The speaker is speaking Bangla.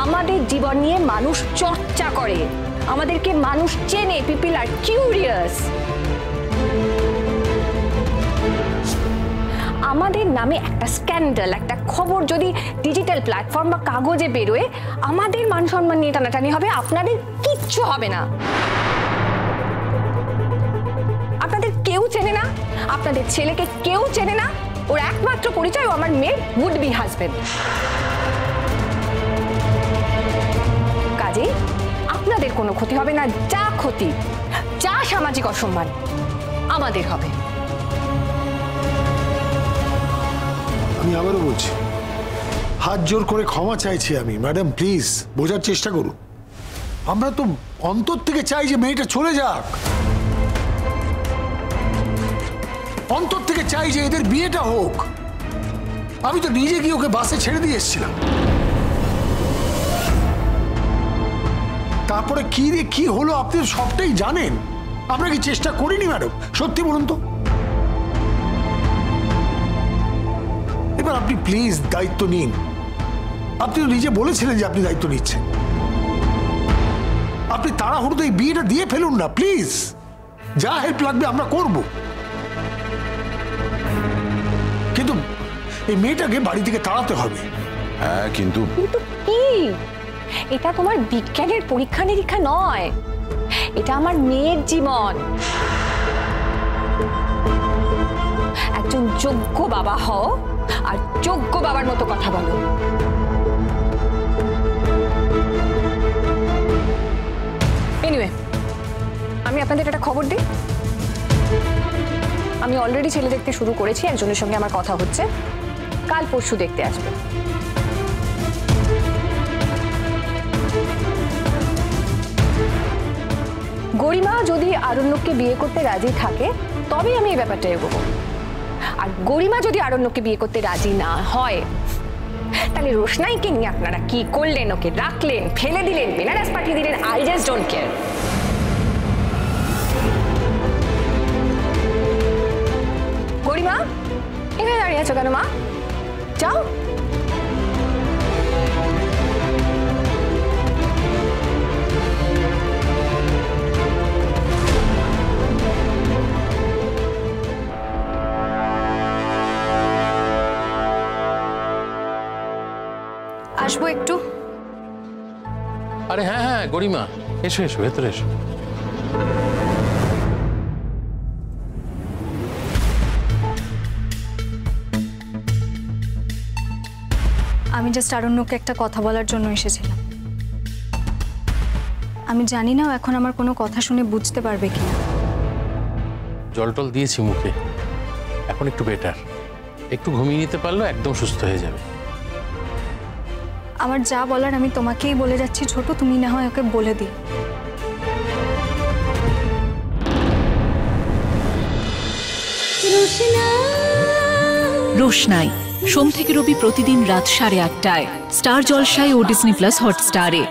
আমাদের জীবন নিয়ে মানুষ চর্চা করে, আমাদেরকে মানুষ চেনে, পিপল আর কিউরিয়াস। আমাদের নামে একটা স্ক্যান্ডাল, একটা খবর যদি ডিজিটাল প্ল্যাটফর্ম বা কাগজে বেরোয়, আমাদের মান সম্মান নিয়ে টানাটানি হবে, আপনাদের কিচ্ছু হবে না। আপনাদের কেউ চেনে না, আপনাদের ছেলেকে কেউ চেনে না, ওর একমাত্র পরিচয় ও আমার মেয়ের উড বি হাজবেন্ড। কাজে আপনাদের কোনো ক্ষতি হবে না, যা ক্ষতি, যা সামাজিক অসম্মান আমাদের হবে। আমি আবারও বলছি, হাত জোর করে ক্ষমা চাইছি আমি। ম্যাডাম প্লিজ বোঝার চেষ্টা করুন। আমরা তো অন্তর থেকে চাই যে মেয়েটা চলে যাক, অন্তর থেকে চাই যে এদের বিয়েটা হোক। আমি তো নিজে গিয়ে ওকে বাসে ছেড়ে দিয়ে এসেছিলাম। তারপরে কি রে কি হলো আপনি সবটাই জানেন। আমরা কি চেষ্টা করিনি ম্যাডাম? সত্যি বলুন তো। এবার আপনি প্লিজ দায়িত্ব নিন। আপনি তো নিজে বলেছিলেন যে আপনি দায়িত্ব নিচ্ছেন। আপনি তাড়াহুড়োতে এই বিয়েটা দিয়ে ফেলুন না প্লিজ। যা হেল্প লাগবে আমরা করব, কিন্তু এই মেয়েটাকে বাড়ি থেকে তাড়াতে হবে। হ্যাঁ কিন্তু কি? এটা তোমার বিজ্ঞানের পরীক্ষা নিরীক্ষা নয়, এটা আমার মেয়ের জীবন। একজন যোগ্য বাবা হও আর যোগ্য বাবার মতো কথা বলো। এনিওয়ে, আমি আপনাদের একটা খবর দিই। আমি অলরেডি ছেলে দেখতে শুরু করেছি, একজনের সঙ্গে আমার কথা হচ্ছে, কাল পরশু দেখতে আসবে। গরিমা যদি আরণ্যককে বিয়ে করতে রাজি থাকে তবেই আমি এই ব্যাপারটা এগোবো। আর গরিমা যদি আরণ্যককে বিয়ে করতে রাজি না হয়, তাহলে রোশনাইকে নিয়ে আপনারা কি করলেন? ওকে রাখলেন, ফেলে দিলেন, বেনারস পাঠিয়ে দিলেন, আই জাস্ট ডোন্ট কেয়ার। গরিমা, এখানে দাঁড়িয়ে আছো কেন মা? যাও। আসবো একটু। আরে হ্যাঁ হ্যাঁ গরিমা, এসো এসো, ভেতরে এসো। আমি জাস্ট আরণ্যকে একটা কথা বলার জন্য এসেছিলাম। আমি জানি না এখন আমার কোনো কথা শুনে বুঝতে পারবে কিনা। জল টল দিয়েছি মুখে, এখন একটু বেটার। একটু ঘুমিয়ে নিতে পারলো একদম সুস্থ হয়ে যাবে। আমার যা বলার আমি তোমাকেই বলে যাচ্ছি ছোট, তুমি না হয় ওকে বলে দিও। রোশনাই সোম থেকে রবি প্রতিদিন রাত 8:30টায় স্টার জলসায় ও ডিজনি প্লাস হটস্টারে।